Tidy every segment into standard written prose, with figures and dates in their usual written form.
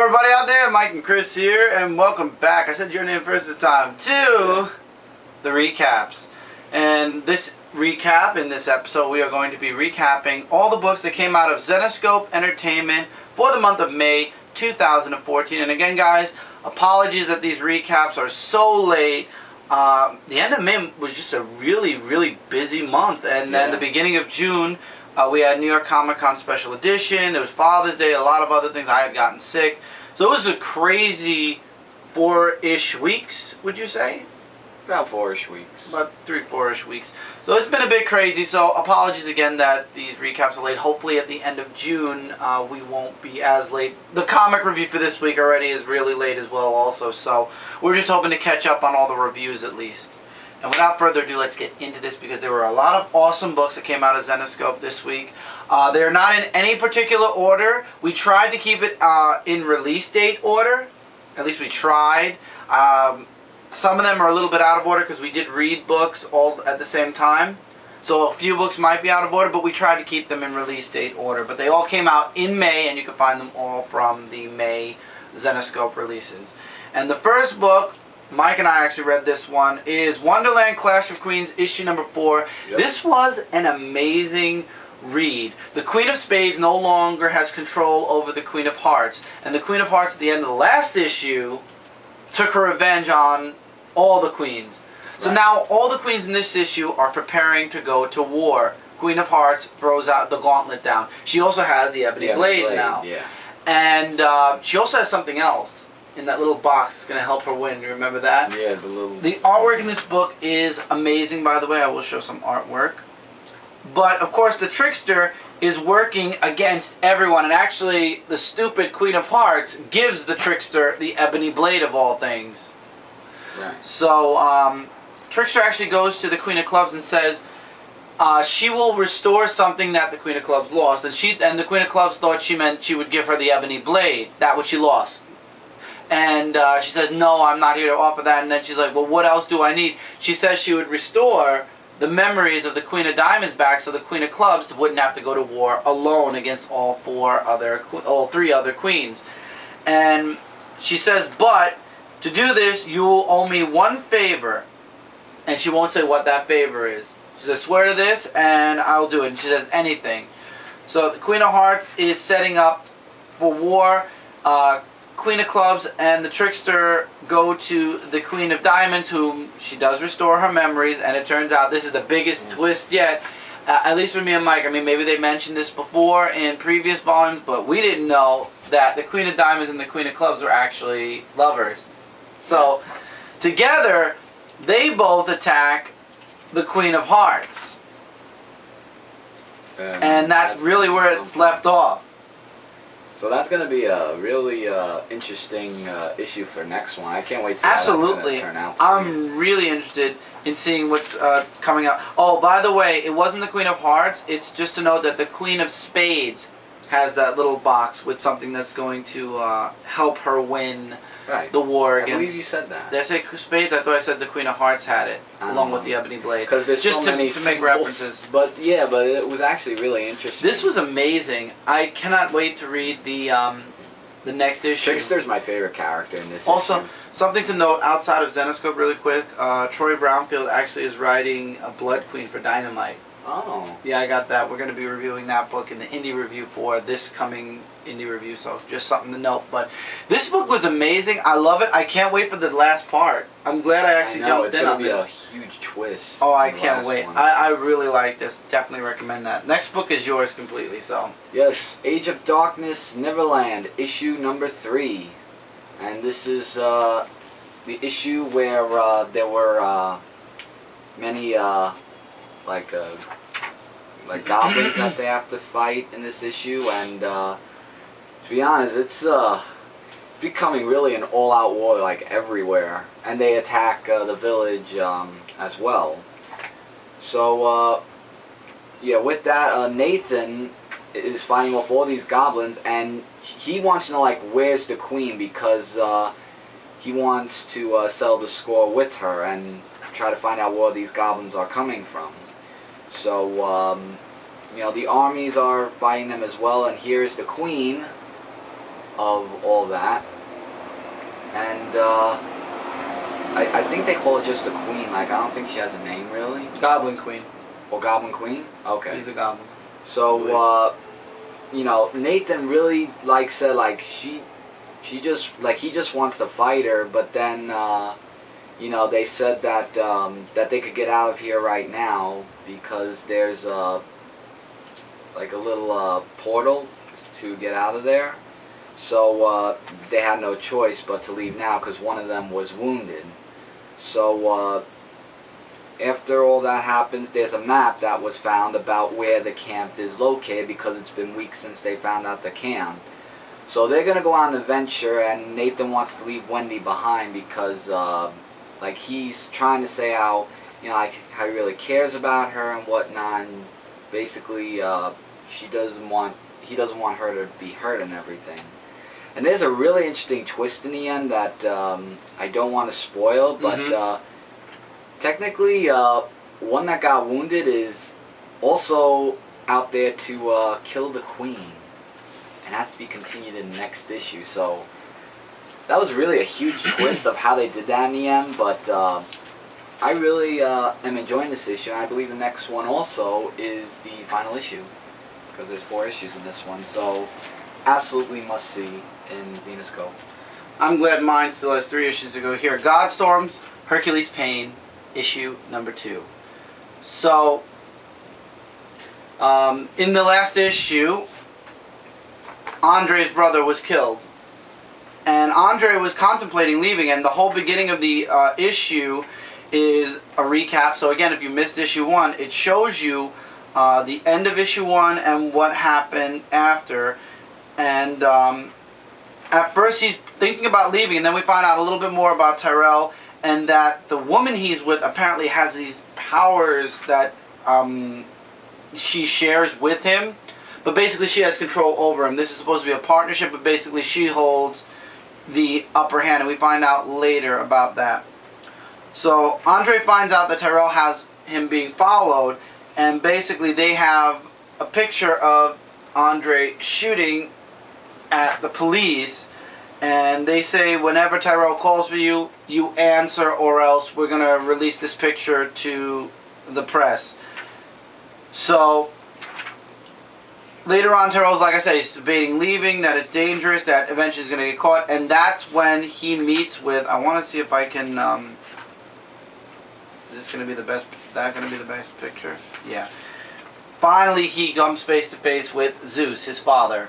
everybody out there, Mike and Chris here, and welcome back. I said your name first this time, to the recaps. And this recap, in this episode, we are going to be recapping all the books that came out of Zenescope Entertainment for the month of May 2014. And again, guys, apologies that these recaps are so late. The end of May was just a really busy month, and then the beginning of June, we had New York Comic Con Special Edition, there was Father's Day, a lot of other things. I had gotten sick. So it was a crazy 4-ish weeks, would you say? About 4-ish weeks. About 3-4-ish weeks. So it's been a bit crazy, so apologies again that these recaps are late. Hopefully at the end of June, we won't be as late. The comic review for this week already is really late as well also, so we're just hoping to catch up on all the reviews at least. And without further ado, let's get into this because there were a lot of awesome books that came out of Zenescope this week. They're not in any particular order. We tried to keep it in release date order. At least we tried. Some of them are a little bit out of order because we did read books all at the same time. So a few books might be out of order, but we tried to keep them in release date order. But they all came out in May, and you can find them all from the May Zenescope releases. And the first book, Mike and I actually read this one, is Wonderland Clash of Queens, issue number 4. Yep. This was an amazing read. The Queen of Spades no longer has control over the Queen of Hearts. And the Queen of Hearts at the end of the last issue took her revenge on all the queens. So now all the queens in this issue are preparing to go to war. Queen of Hearts throws out the gauntlet down. She also has the ebony blade now. Yeah. And she also has something else in that little box that's going to help her win. You remember that? Yeah, the little... The artwork in this book is amazing, by the way. I will show some artwork. But, of course, the trickster is working against everyone. And actually, the stupid Queen of Hearts gives the trickster the ebony blade of all things. Right. So, trickster actually goes to the Queen of Clubs and says she will restore something that the Queen of Clubs lost. And the Queen of Clubs thought she meant she would give her the ebony blade, that which she lost. And she says, no, I'm not here to offer that. And then she's like, well, what else do I need? She says she would restore the memories of the Queen of Diamonds back so the Queen of Clubs wouldn't have to go to war alone against all three other queens. And she says, but to do this, you will owe me one favor. And she won't say what that favor is. She says, swear to this and I'll do it. And she says, anything. So the Queen of Hearts is setting up for war. Queen of Clubs and the trickster go to the Queen of Diamonds, whom she does restore her memories, and it turns out this is the biggest twist yet, at least for me and Mike. I mean, maybe they mentioned this before in previous volumes, but we didn't know that the Queen of Diamonds and the Queen of Clubs were actually lovers. So, together, they both attack the Queen of Hearts. And that's really where it's left off. So that's going to be a really interesting issue for next one. I can't wait to see how that's going to turn out. I'm really interested in seeing what's coming out. Oh, by the way, it wasn't the Queen of Hearts. It's just to note that the Queen of Spades has that little box with something that's going to help her win the war against... I believe you said that. Did I say Spades? I thought I said the Queen of Hearts had it, along with the ebony blade. Because there's just so many to make references. But yeah, but it was actually really interesting. This was amazing. I cannot wait to read the next issue. Trickster's my favorite character in this also, issue. Something to note outside of Zenescope really quick, Troy Brownfield actually is writing a Blood Queen for Dynamite. Oh. Yeah, I got that. We're going to be reviewing that book in the indie review for this coming indie review, so just something to note. But this book was amazing. I love it. I can't wait for the last part. I'm glad I actually jumped in on this. It's going to be a huge twist. Oh, I can't wait. I really like this. Definitely recommend that. Next book is yours completely, so. Yes, Age of Darkness, Neverland, issue number 3. And this is the issue where there were many like goblins that they have to fight in this issue, and to be honest, it's becoming really an all-out war like everywhere, and they attack the village as well. So yeah, with that, Nathan is fighting off all these goblins, and he wants to know like where's the queen, because he wants to settle the score with her and try to find out where these goblins are coming from. So, you know, the armies are fighting them as well, and here's the queen. of all that. And I think they call it just the Queen. Like, I don't think she has a name, really. Goblin Queen. Or Goblin Queen? Okay. He's a goblin. So, you know, Nathan really, like, said, like, she just, like, he just wants to fight her, but then, you know, they said that, that they could get out of here right now because there's, like, a little, portal to get out of there. So, they had no choice but to leave now because one of them was wounded. So, after all that happens, there's a map that was found about where the camp is located because it's been weeks since they found out the camp. So they're going to go on an adventure, and Nathan wants to leave Wendy behind because, like, he's trying to say how, you know, like, how he really cares about her and whatnot, and basically, he doesn't want her to be hurt and everything. And there's a really interesting twist in the end that I don't want to spoil, but technically, one that got wounded is also out there to kill the Queen. And has to be continued in the next issue. So, that was really a huge twist of how they did that in the end. But I really am enjoying this issue. And I believe the next one also is the final issue. Because there's 4 issues in this one. So, absolutely must see in Zenescope. I'm glad mine still has 3 issues to go here. GodStorm's Hercules Payne, issue number 2. So, in the last issue, Andre's brother was killed. And Andre was contemplating leaving, and the whole beginning of the issue is a recap. So again, if you missed issue 1, it shows you the end of issue 1 and what happened after. And at first he's thinking about leaving, and then we find out a little bit more about Tyrell, and that the woman he's with apparently has these powers that she shares with him. But basically she has control over him. This is supposed to be a partnership, but basically she holds the upper hand, and we find out later about that. So Andre finds out that Tyrell has him being followed, and basically they have a picture of Andre shooting at the police, and they say whenever Tyrell calls for you, you answer, or else we're going to release this picture to the press. So later on, Tyrell's, like I said, he's debating leaving, that it's dangerous, that eventually he's going to get caught, and that's when he meets with, I want to see if I can, is this going to be the best, that going to be the best picture? Yeah. Finally, he comes face to face with Zeus, his father,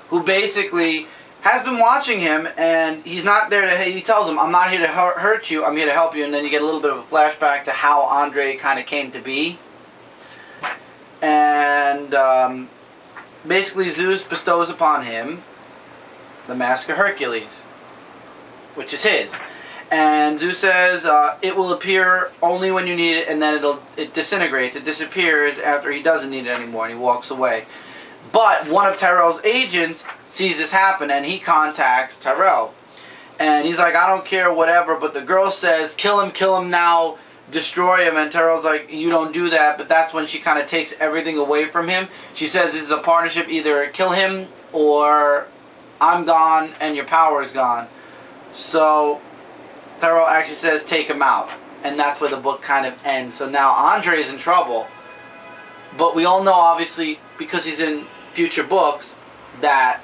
who basically has been watching him, and he's not there to, he tells him, I'm not here to hurt you, I'm here to help you, and then you get a little bit of a flashback to how Andre kind of came to be. And basically Zeus bestows upon him the mask of Hercules, which is his. And Zeus says it will appear only when you need it, and then it disintegrates, it disappears after he doesn't need it anymore, and he walks away. But one of Tyrell's agents sees this happen, and he contacts Tyrell. And he's like, I don't care, whatever, but the girl says, kill him now, destroy him. And Tyrell's like, you don't do that. But that's when she kind of takes everything away from him. She says this is a partnership, either kill him or I'm gone and your power is gone. So Tyrell actually says take him out, and that's where the book kind of ends. So now Andre is in trouble, but we all know, obviously, because he's in future books, that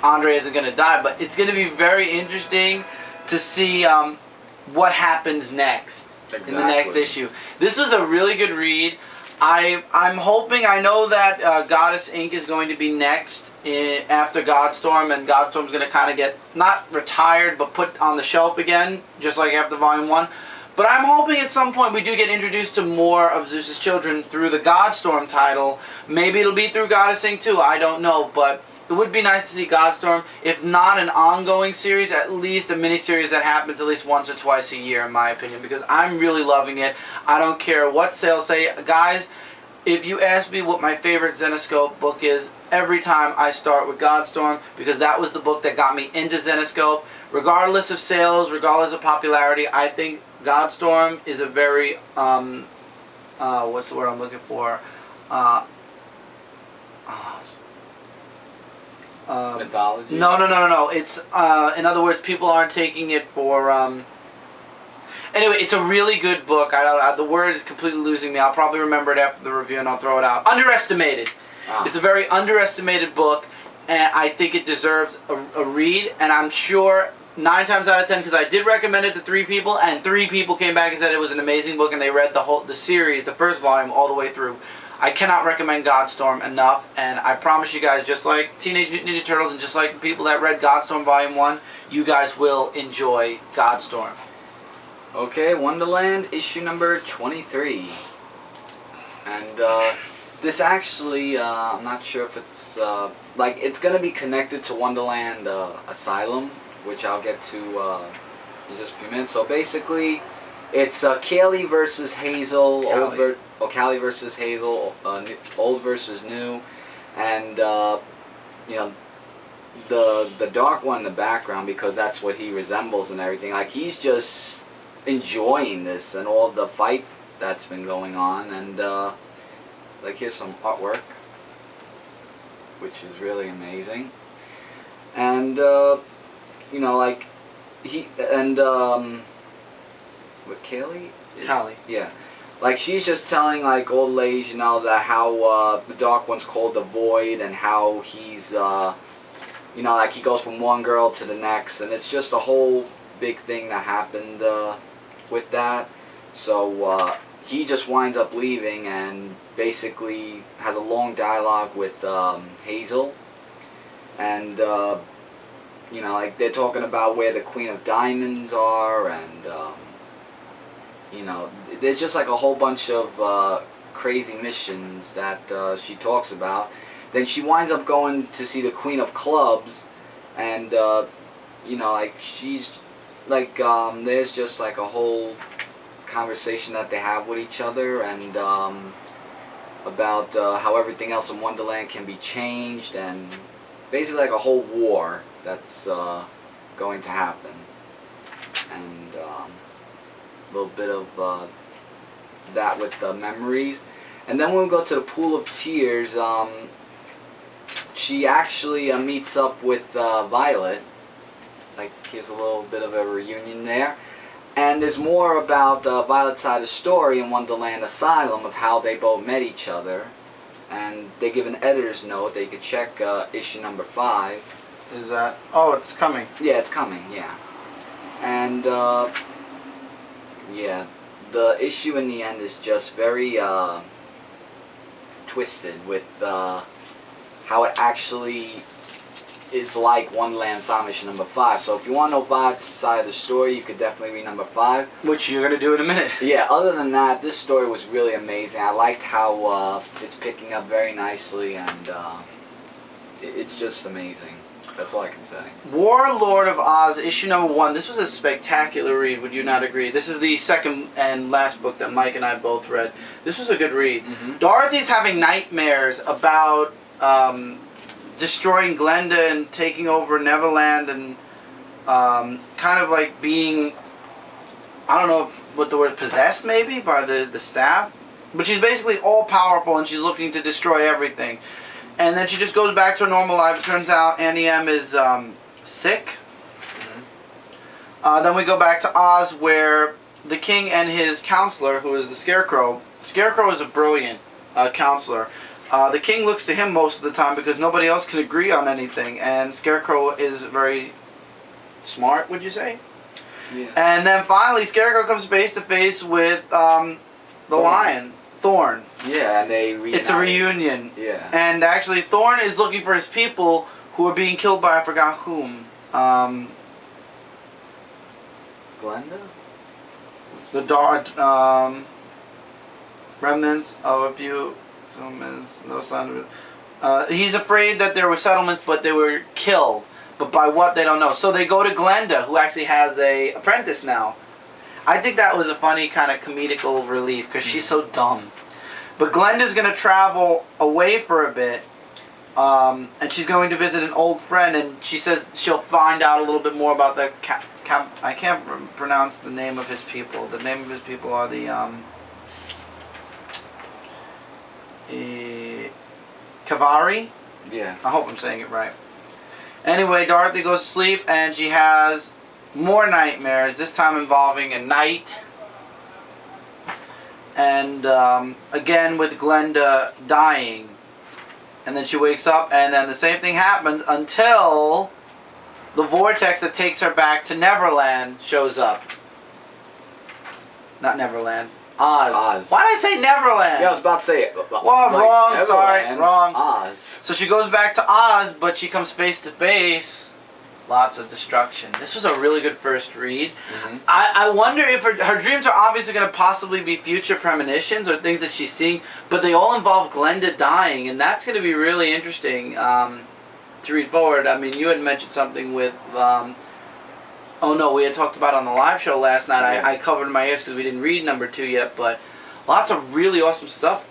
Andre isn't going to die. But it's going to be very interesting to see what happens next. Exactly. In the next issue. This was a really good read. I'm hoping, I know that Goddess Inc. is going to be next after GodStorm, and GodStorm's going to kind of get, not retired, but put on the shelf again, just like after Volume 1. But I'm hoping at some point we do get introduced to more of Zeus's children through the GodStorm title. Maybe it'll be through Goddess Inc. too, I don't know, but it would be nice to see GodStorm, if not an ongoing series, at least a miniseries that happens at least once or twice a year, in my opinion, because I'm really loving it. I don't care what sales say. Guys, if you ask me what my favorite Zenescope book is, every time I start with GodStorm, because that was the book that got me into Zenescope. Regardless of sales, regardless of popularity, I think GodStorm is a very, what's the word I'm looking for? Mythology? No. It's in other words, people aren't taking it for. Anyway, it's a really good book. The word is completely losing me. I'll probably remember it after the review, and I'll throw it out. Underestimated. Ah. It's a very underestimated book, and I think it deserves a read. And I'm sure 9 times out of 10, because I did recommend it to 3 people, and 3 people came back and said it was an amazing book, and they read the series, the first volume, all the way through. I cannot recommend GodStorm enough, and I promise you guys, just like Teenage Mutant Ninja Turtles and just like the people that read GodStorm Volume 1, you guys will enjoy GodStorm. Okay, Wonderland, issue number 23. And this actually, I'm not sure if it's, it's going to be connected to Wonderland Asylum, which I'll get to in just a few minutes. So basically, it's Callie versus Hazel, Callie versus Hazel, old versus new, and you know, the dark one in the background, because that's what he resembles and everything. Like, he's just enjoying this and all the fight that's been going on. And like, here's some artwork, which is really amazing. And you know, like, he and what, Callie? Callie. Yeah. Like, she's just telling, like, old ladies, you know, that how the Dark One's called the Void, and how he's, you know, like, he goes from one girl to the next, and it's just a whole big thing that happened with that. So he just winds up leaving and basically has a long dialogue with Hazel, and you know, like, they're talking about where the Queen of Diamonds are, and you know, there's just like a whole bunch of crazy missions that she talks about. Then she winds up going to see the Queen of Clubs, and you know, like, she's like, there's just like a whole conversation that they have with each other, and about how everything else in Wonderland can be changed, and basically like a whole war that's going to happen. And a little bit of that with the memories. And then when we go to the Pool of Tears, she actually meets up with Violet. Like, here's a little bit of a reunion there. And there's more about Violet's side of the story in Wonderland Asylum, of how they both met each other. And they give an editor's note that you could check issue number 5. Is that? Oh, it's coming. Yeah, it's coming, yeah. And yeah, the issue in the end is just very twisted with how it actually is like Wonderland Asylum issue number 5. So if you want to know Violet's side of the story, you could definitely read number 5. Which you're going to do in a minute. Yeah, other than that, this story was really amazing. I liked how it's picking up very nicely, and it's just amazing. That's all I can say. Warlord of Oz, issue number 1. This was a spectacular read, would you not agree? This is the second and last book that Mike and I both read. This was a good read. Mm-hmm. Dorothy's having nightmares about destroying Glenda and taking over Neverland, and kind of like being, I don't know what the word, possessed maybe by the staff. But she's basically all powerful, and she's looking to destroy everything. And then she just goes back to her normal life. It turns out Annie M is sick. Mm-hmm. Then we go back to Oz, where the king and his counselor, who is the Scarecrow. Scarecrow is a brilliant counselor. The king looks to him most of the time because nobody else can agree on anything. And Scarecrow is very smart, would you say? Yeah. And then finally, Scarecrow comes face to face with the lion, Thorn. Yeah, and they reunite. It's a reunion. Yeah. And actually, Thorn is looking for his people who are being killed by, I forgot whom. Glenda? The dark remnants of a few settlements, no sign of it. He's afraid that there were settlements, but they were killed. But by what, they don't know. So they go to Glenda, who actually has a apprentice now. I think that was a funny kind of comedical relief, because she's so dumb. But Glenda's going to travel away for a bit, and she's going to visit an old friend, and she says she'll find out a little bit more about the I can't pronounce the name of his people. The name of his people are the Kavari? Yeah. I hope I'm saying it right. Anyway, Dorothy goes to sleep and she has more nightmares, this time involving a knight. And again with Glenda dying. And then she wakes up and then the same thing happens until the vortex that takes her back to Neverland shows up. Not Neverland. Oz. Why did I say Neverland? Yeah, I was about to say it. Well, wrong, Neverland, sorry, wrong. Oz. So she goes back to Oz, but she comes face to face. Lots of destruction. This was a really good first read. Mm-hmm. I wonder if her dreams are obviously going to possibly be future premonitions or things that she's seeing, but they all involve Glenda dying, and that's going to be really interesting to read forward. I mean, you had mentioned something with... oh no, we had talked about on the live show last night. Yeah. I covered my ears because we didn't read number 2 yet, but lots of really awesome stuff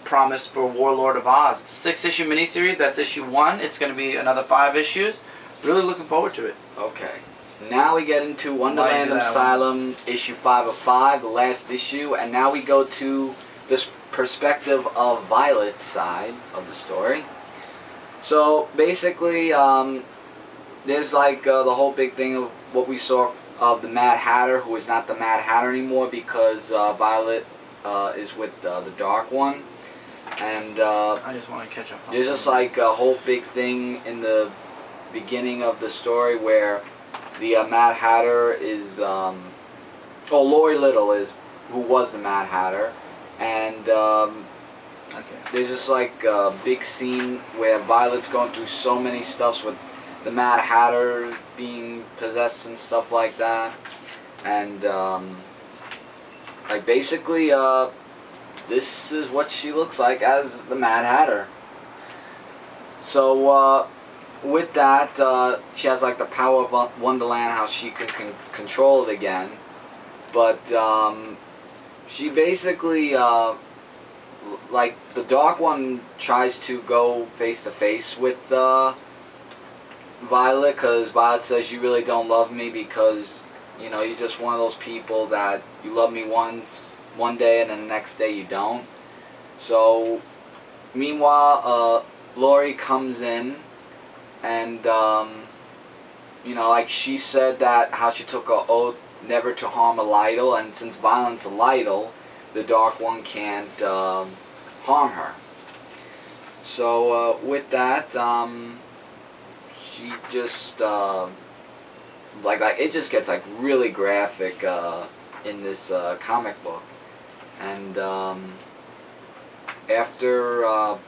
promised for Warlord of Oz. It's a 6-issue miniseries. That's issue 1. It's going to be another 5 issues. Really looking forward to it. Okay. Now we get into Wonderland Asylum, issue 5 of 5, the last issue, and now we go to this perspective of Violet's side of the story. So basically, there's like the whole big thing of what we saw of the Mad Hatter, who is not the Mad Hatter anymore because Violet is with the Dark One. And I just want to catch up on there's just like a whole big thing in the beginning of the story where the Mad Hatter is, Lori Little is, who was the Mad Hatter, and there's just like a big scene where Violet's going through so many stuffs with the Mad Hatter being possessed and stuff like that, and like basically this is what she looks like as the Mad Hatter. So with that, she has like the power of Wonderland, how she can control it again, but she basically like the Dark One tries to go face to face with Violet, because Violet says, you really don't love me because, you know, you're just one of those people that you love me one day and then the next day you don't. So meanwhile Lori comes in and you know, like she said that how she took an oath never to harm a Lytle, and since Violet's a Lytle, the Dark One can't harm her. So with that, she just like it just gets like really graphic in this comic book, and after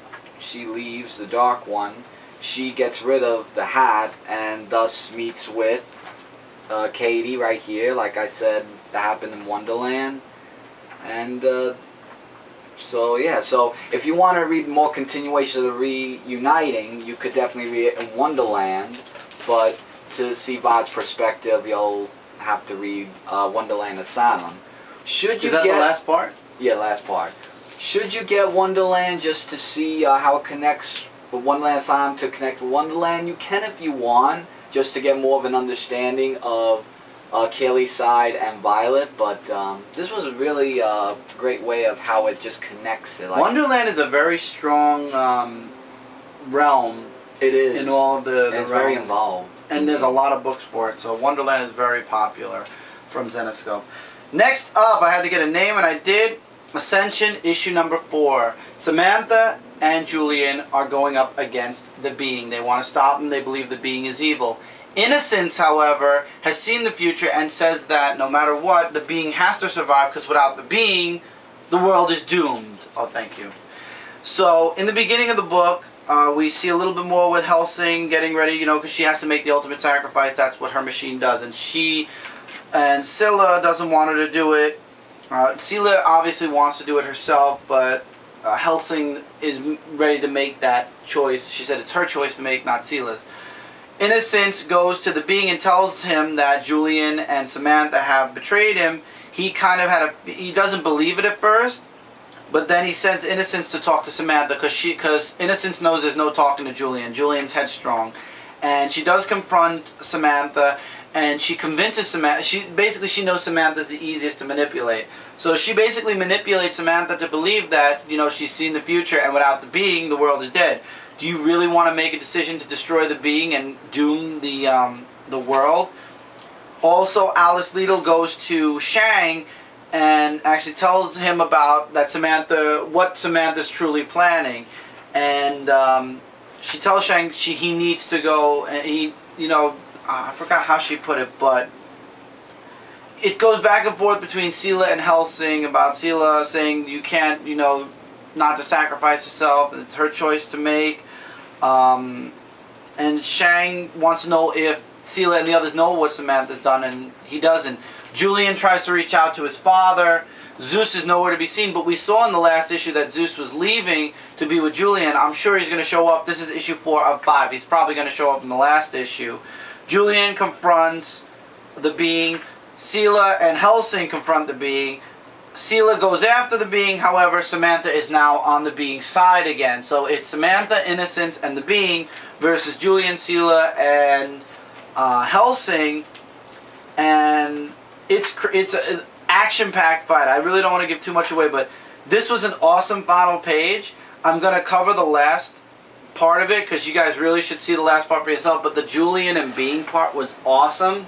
she leaves the Dark One, she gets rid of the hat and thus meets with Katie right here. Like I said, that happened in Wonderland. And so yeah, so if you want to read more continuation of the reuniting, you could definitely read it in Wonderland, but to see Violet's perspective, you'll have to read Wonderland Asylum. Should you Is that the last part? Yeah, last part. Should you get Wonderland just to see how it connects with Wonderland Asylum to connect with Wonderland? You can if you want, just to get more of an understanding of Kaylee's side and Violet, but this was a really great way of how it just connects it. Like, Wonderland is a very strong realm. It is. In all of the it's realms. very involved. And there's a lot of books for it, so Wonderland is very popular from Zenescope. Next up, I had to get a name, and I did. Ascension, issue number 4. Samantha and Julian are going up against the Being. They want to stop them. They believe the Being is evil. Innocence, however, has seen the future and says that no matter what, the Being has to survive, because without the Being, the world is doomed. Oh, thank you. So, in the beginning of the book, we see a little bit more with Helsing getting ready, you know, because she has to make the ultimate sacrifice. That's what her machine does. And Scylla doesn't want her to do it. Scylla obviously wants to do it herself, but Helsing is ready to make that choice. She said it's her choice to make, not Scylla's. Innocence goes to the Being and tells him that Julian and Samantha have betrayed him. He kind of he doesn't believe it at first, but then he sends Innocence to talk to Samantha because Innocence knows there's no talking to Julian. Julian's headstrong, and she does confront Samantha, and she convinces Samantha. She knows Samantha's the easiest to manipulate, so she basically manipulates Samantha to believe that, you know, she's seen the future and without the Being, the world is dead. Do you really want to make a decision to destroy the being and doom the world? Also, Alice Liddell goes to Shang and actually tells him about that what Samantha's truly planning, and she tells Shang he needs to go, and I forgot how she put it, but it goes back and forth between Sela and Helsing about Sela saying you can't, not to sacrifice yourself, and it's her choice to make. And Shang wants to know if Sela and the others know what Samantha's done, and he doesn't. Julian tries to reach out to his father. Zeus is nowhere to be seen, but we saw in the last issue that Zeus was leaving to be with Julian. I'm sure he's going to show up. This is issue 4 of 5. He's probably going to show up in the last issue. Julian confronts the being. Sela and Helsing confront the being. Sela goes after the being, however, Samantha is now on the being's side again. So it's Samantha, Innocence, and the being versus Julian, Sela, and Helsing. And it's an action-packed fight. I really don't want to give too much away, but this was an awesome final page. I'm going to cover the last part of it because you guys really should see the last part for yourself. But the Julian and being part was awesome.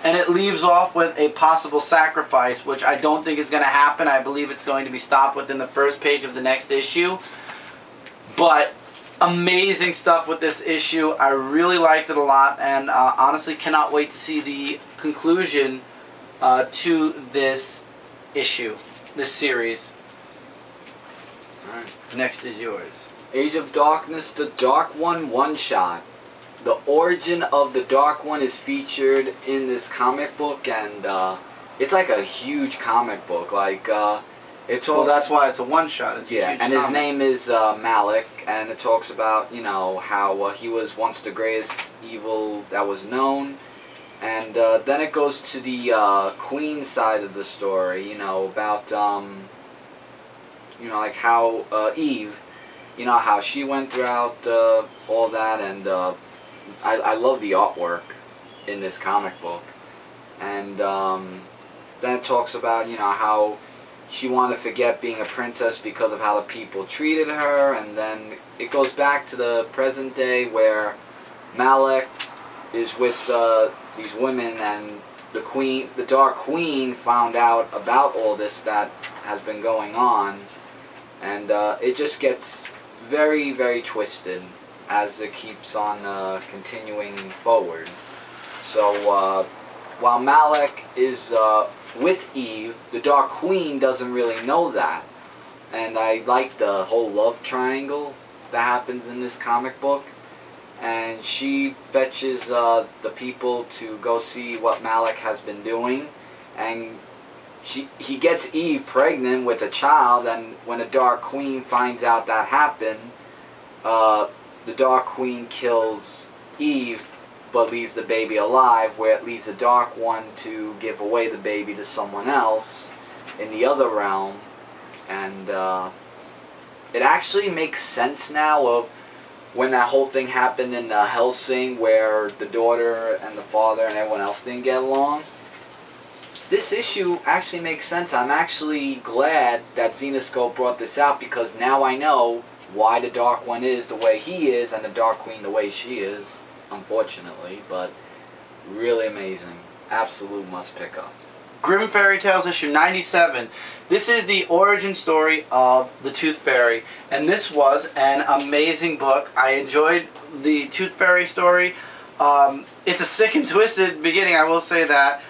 And it leaves off with a possible sacrifice, which I don't think is going to happen. I believe it's going to be stopped within the first page of the next issue. But amazing stuff with this issue. I really liked it a lot, and honestly cannot wait to see the conclusion to this issue, this series. Alright. Next is yours. Age of Darkness, the Dark One one-shot. The origin of the Dark One is featured in this comic book, and it's like a huge comic book. Like it talks. Well, that's why it's a one-shot. It's yeah, a huge and comic. his name is Malik, and it talks about how he was once the greatest evil that was known, and then it goes to the Queen side of the story. About like how Eve, how she went throughout all that, and I love the artwork in this comic book. And then it talks about, how she wanted to forget being a princess because of how the people treated her. And then it goes back to the present day where Malek is with these women, and the Dark Queen found out about all this that has been going on. And it just gets very, very twisted as it keeps on continuing forward. So while Malek is with Eve, the Dark Queen doesn't really know that. And I like the whole love triangle that happens in this comic book. And she fetches the people to go see what Malek has been doing. And he gets Eve pregnant with a child, and when the Dark Queen finds out that happened, the Dark Queen kills Eve, but leaves the baby alive, where it leaves the Dark One to give away the baby to someone else in the other realm. And it actually makes sense now of when that whole thing happened in Helsing, where the daughter and the father and everyone else didn't get along. This issue actually makes sense. I'm actually glad that Zenescope brought this out, because now I know why the Dark One is the way he is, and the Dark Queen the way she is, unfortunately. But really amazing. Absolute must pick up. Grimm Fairy Tales issue 97. This is the origin story of the Tooth Fairy, and this was an amazing book. I enjoyed the Tooth Fairy story. It's a sick and twisted beginning, I will say that.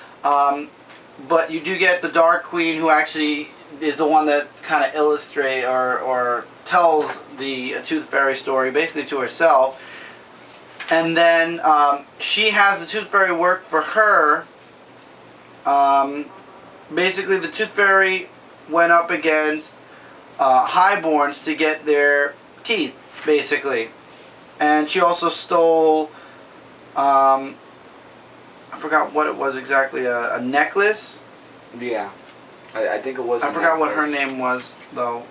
But you do get the Dark Queen, who actually is the one that kind of illustrates or tells the Tooth Fairy story basically to herself. And then she has the Tooth Fairy work for her. Basically, the Tooth Fairy went up against highborns to get their teeth, basically. And she also stole, I forgot what it was exactly, a necklace? Yeah, I think it was. I forgot what her name was, though.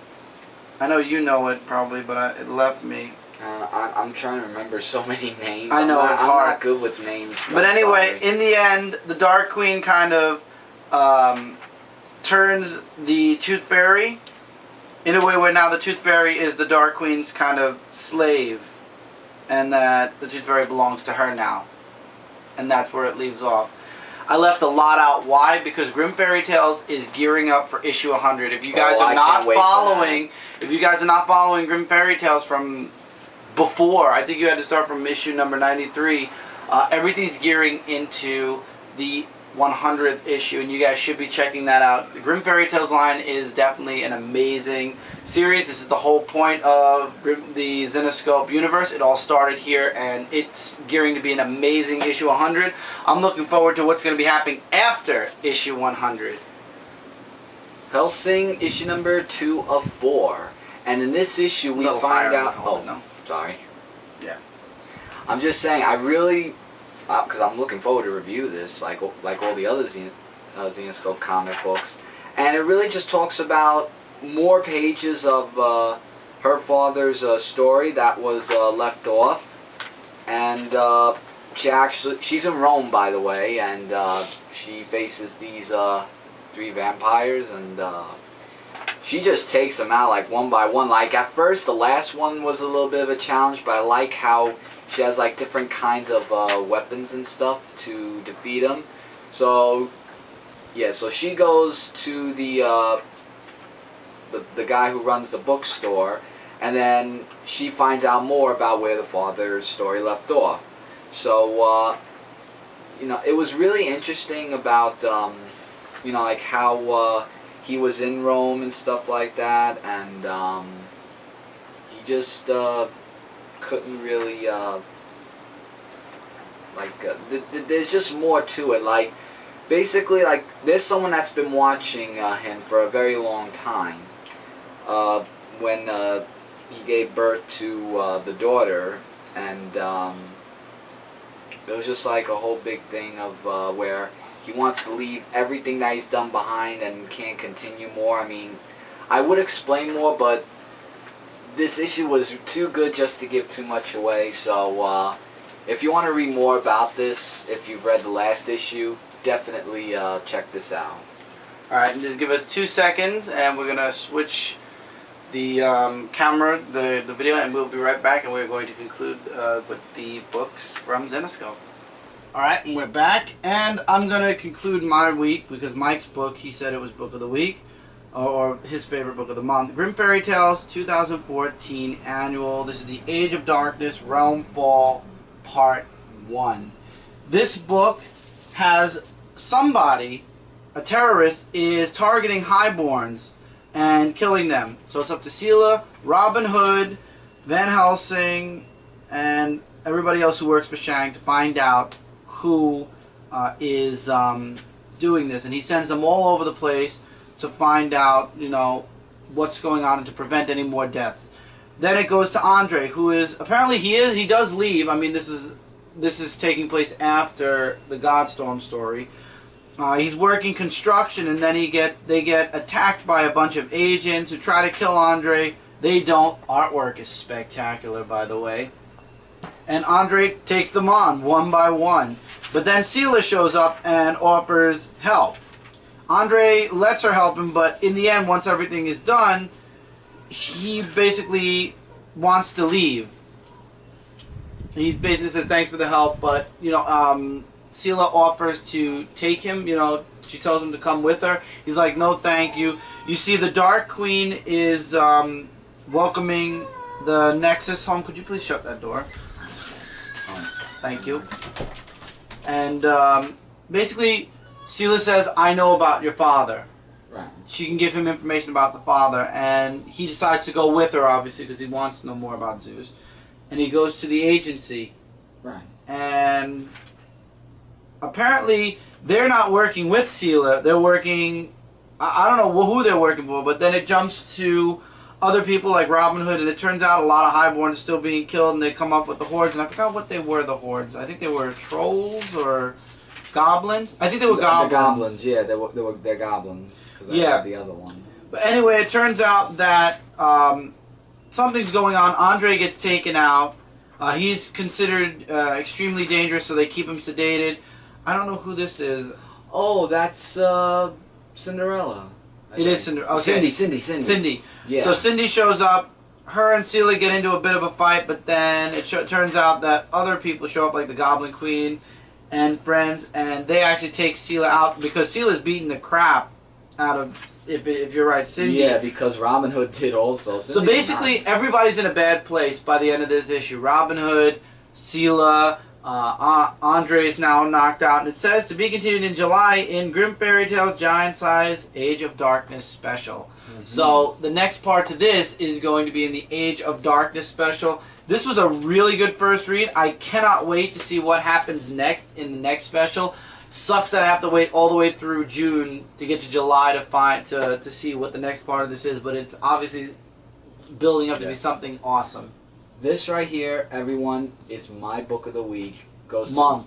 I know you know it probably, but it left me. I'm trying to remember so many names. I know, it's hard. I'm not good with names. But anyway, in the end, the Dark Queen kind of turns the Tooth Fairy in a way where now the Tooth Fairy is the Dark Queen's kind of slave, and that the Tooth Fairy belongs to her now, and that's where it leaves off. I left a lot out. Why? Because Grimm Fairy Tales is gearing up for issue 100. If you guys are not following Grimm Fairy Tales from before, I think you had to start from issue number 93. Everything's gearing into the 100th issue, and you guys should be checking that out. The Grimm Fairy Tales line is definitely an amazing series. This is the whole point of the Zenescope universe. It all started here, and it's gearing to be an amazing issue 100. I'm looking forward to what's going to be happening after issue 100. Helsing, issue number 2 of 4. And in this issue, we find out... Oh, no. Sorry. Yeah. I'm just saying, I really... because I'm looking forward to review this, like all the other Zenescope comic books. And it really just talks about more pages of her father's story that was left off. And she's in Rome, by the way, and she faces these 3 vampires, and she just takes them out like one by one. Like at first, the last one was a little bit of a challenge, but I like how she has like different kinds of weapons and stuff to defeat them. So yeah, so she goes to the guy who runs the bookstore, and then she finds out more about where the father's story left off. So you know, it was really interesting about you know, like how he was in Rome and stuff like that, and he just couldn't really there's just more to it. Like basically, like there's someone that's been watching him for a very long time. When he gave birth to the daughter, and it was just like a whole big thing of where he wants to leave everything that he's done behind and can't continue more. I mean, I would explain more, but this issue was too good just to give too much away. So if you want to read more about this, if you've read the last issue, definitely check this out. Alright, just give us 2 seconds, and we're going to switch the camera, the video, and we'll be right back, and we're going to conclude with the books from Zenescope. Alright, and we're back, and I'm going to conclude my week, because Mike's book, he said it was book of the week, or his favorite book of the month. Grimm Fairy Tales 2014 Annual. This is the Age of Darkness, Realm Fall, Part 1. This book has somebody, a terrorist, is targeting highborns and killing them. So it's up to Seela, Robin Hood, Van Helsing, and everybody else who works for Shang to find out who is doing this. And he sends them all over the place to find out, you know, what's going on and to prevent any more deaths. Then it goes to Andre, who is apparently he does leave. I mean, this is taking place after the GodStorm story. He's working construction, and then they get attacked by a bunch of agents who try to kill Andre. They don't. Artwork is spectacular, by the way. And Andre takes them on one by one. But then Seela shows up and offers help. Andre lets her help him, but in the end, once everything is done, he basically wants to leave. He basically says thanks for the help, but you know, Seela offers to take him. You know, she tells him to come with her. He's like, no, thank you. You see, the Dark Queen is welcoming the Nexus home. Could you please shut that door? Thank you. And basically, Seela says, I know about your father. Right. She can give him information about the father, and he decides to go with her, obviously, because he wants to know more about Zeus. And he goes to the agency. Right. And apparently, they're not working with Seela. They're working, I don't know who they're working for, but then it jumps to other people like Robin Hood, and it turns out a lot of highborns are still being killed, and they come up with the hordes, and I forgot what they were, the hordes. I think they were trolls or goblins. I think they were goblins. The goblins, yeah, they're goblins. Yeah. The other one. But anyway, it turns out that something's going on. Andre gets taken out. He's considered extremely dangerous, so they keep him sedated. I don't know who this is. Oh, that's Cinderella. It is Cindy. Okay. Cindy. Cindy. Yeah. So Cindy shows up. Her and Celia get into a bit of a fight, but then it turns out that other people show up, like the Goblin Queen and friends, and they actually take Celia out because Celia's beating the crap out of, if you're right, Cindy. Yeah, because Robin Hood did also. So basically, everybody's in a bad place by the end of this issue. Robin Hood, Celia, Andre's now knocked out, and it says to be continued in July in Grimm Fairy Tales Giant Size Age of Darkness Special. So the next part to this is going to be in the Age of Darkness Special. This was a really good first read. I cannot wait to see what happens next in the next special. Sucks that I have to wait all the way through June to get to July to see what the next part of this is, but it's obviously building up to be something awesome. This right here, everyone, is my book of the week. Goes month.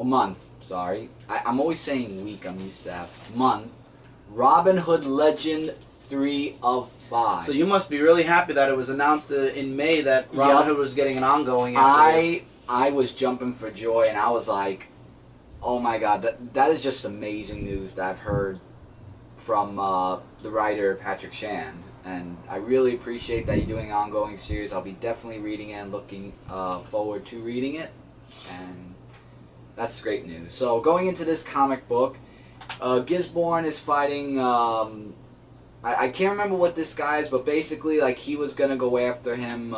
Month, sorry. I'm always saying week, I'm used to that. Month. Robin Hood Legend 3 of 5. So you must be really happy that it was announced in May that Robin Hood was getting an ongoing after this. I was jumping for joy, and I was like, oh my god, that is just amazing news that I've heard from the writer Patrick Shan. And I really appreciate that you're doing an ongoing series. I'll be definitely reading it and looking forward to reading it. And that's great news. So going into this comic book, Gisborne is fighting... I can't remember what this guy is, but basically, like, he was going to go after him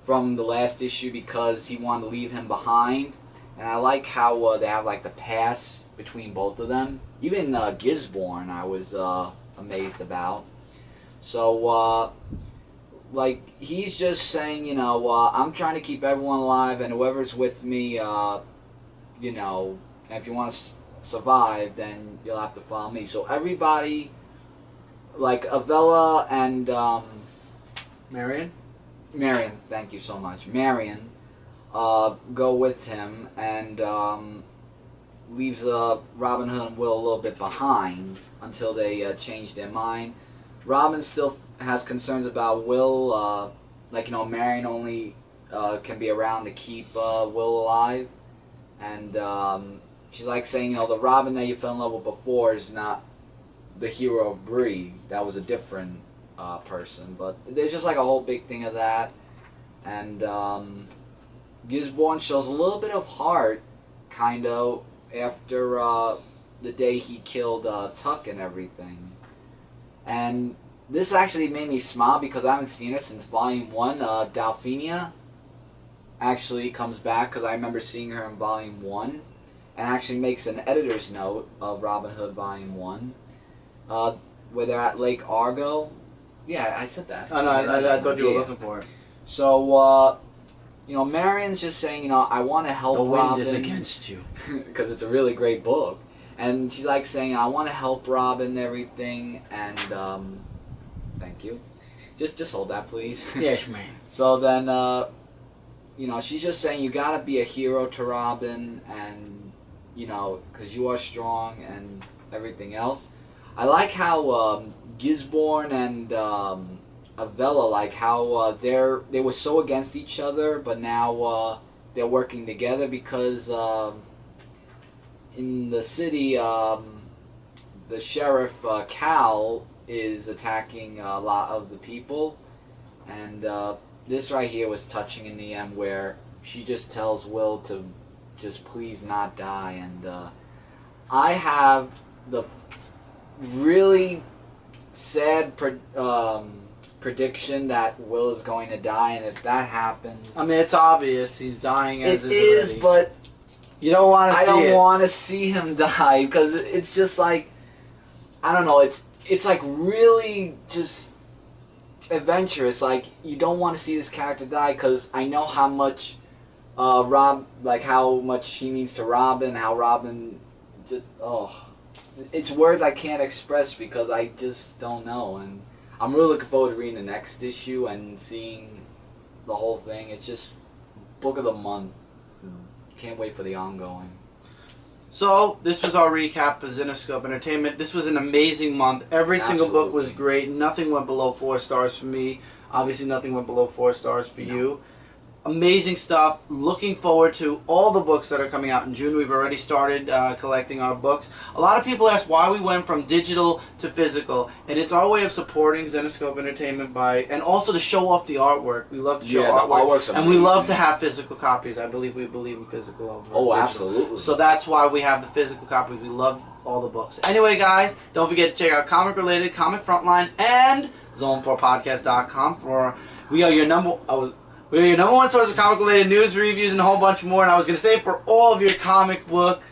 from the last issue because he wanted to leave him behind. And I like how they have, like, the pass between both of them. Even Gisborne I was amazed about. So, like, he's just saying, you know, I'm trying to keep everyone alive, and whoever's with me, you know, if you want to survive, then you'll have to follow me. So everybody... Like Avella and Marion, thank you so much. Marion go with him and leaves Robin Hood and Will a little bit behind until they change their mind. Robin still has concerns about Will, like, you know, Marion only can be around to keep Will alive, and she's like saying, you know, the Robin that you fell in love with before is not the hero of Bree. That was a different person, but there's just like a whole big thing of that. And Gisborne shows a little bit of heart, kind of, after the day he killed Tuck and everything. And this actually made me smile because I haven't seen her since Volume 1. Dalphenia actually comes back because I remember seeing her in Volume 1, and actually makes an editor's note of Robin Hood Volume 1. Where they're at Lake Argo. Yeah, I said that. Oh, no, I thought you were looking for it. So, you know, Marion's just saying, you know, I want to help Robin. The wind is against you. Because it's a really great book. And she's like saying, I want to help Robin and everything. And, thank you. Just hold that, please. Yes, man. So then, you know, she's just saying, you got to be a hero to Robin. And, you know, because you are strong and everything else. I like how Gisborne and Avella, like how they were so against each other, but now they're working together because in the city, the sheriff Cal is attacking a lot of the people, and this right here was touching in the end, where she just tells Will to just please not die, and I have the really sad prediction that Will is going to die, and if that happens, I mean, it's obvious he's dying. It is, but you don't want to see it. I don't want to see him die because it's just like, I don't know. It's like really just adventurous. Like, you don't want to see this character die because I know how much how much she means to Robin. How Robin just it's words I can't express because I just don't know, and I'm really looking forward to reading the next issue and seeing the whole thing. It's just book of the month. Can't wait for the ongoing. So, this was our recap for Zenescope Entertainment. This was an amazing month. Every single book was great. Nothing went below 4 stars for me. Obviously, nothing went below 4 stars for you. Amazing stuff. Looking forward to all the books that are coming out in June. We've already started collecting our books. A lot of people ask why we went from digital to physical, and it's our way of supporting Zenescope Entertainment and also to show off the artwork. We love to show artwork, and we love to have physical copies. I believe we believe in physical over digital. Absolutely. So that's why we have the physical copies. We love all the books. Anyway, guys, don't forget to check out Comic Related, Comic Frontline, and Zone4Podcast.com we are your number one source of comic-related news, reviews, and a whole bunch more. And I was going to say for all of your comic book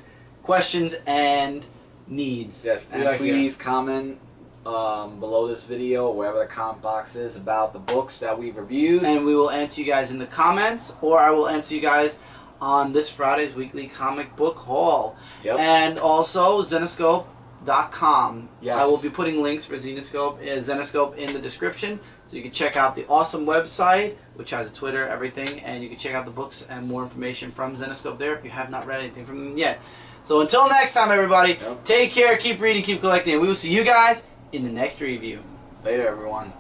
questions and needs. Yes, and please comment below this video, wherever the comment box is, about the books that we've reviewed. And we will answer you guys in the comments, or I will answer you guys on this Friday's weekly comic book haul. Yep. And also, Zenescope.com. Yes. I will be putting links for Zenescope in the description. So you can check out the awesome website, which has a Twitter, everything, and you can check out the books and more information from Zenescope there if you have not read anything from them yet. So until next time, everybody, take care, keep reading, keep collecting, and we will see you guys in the next review. Later, everyone.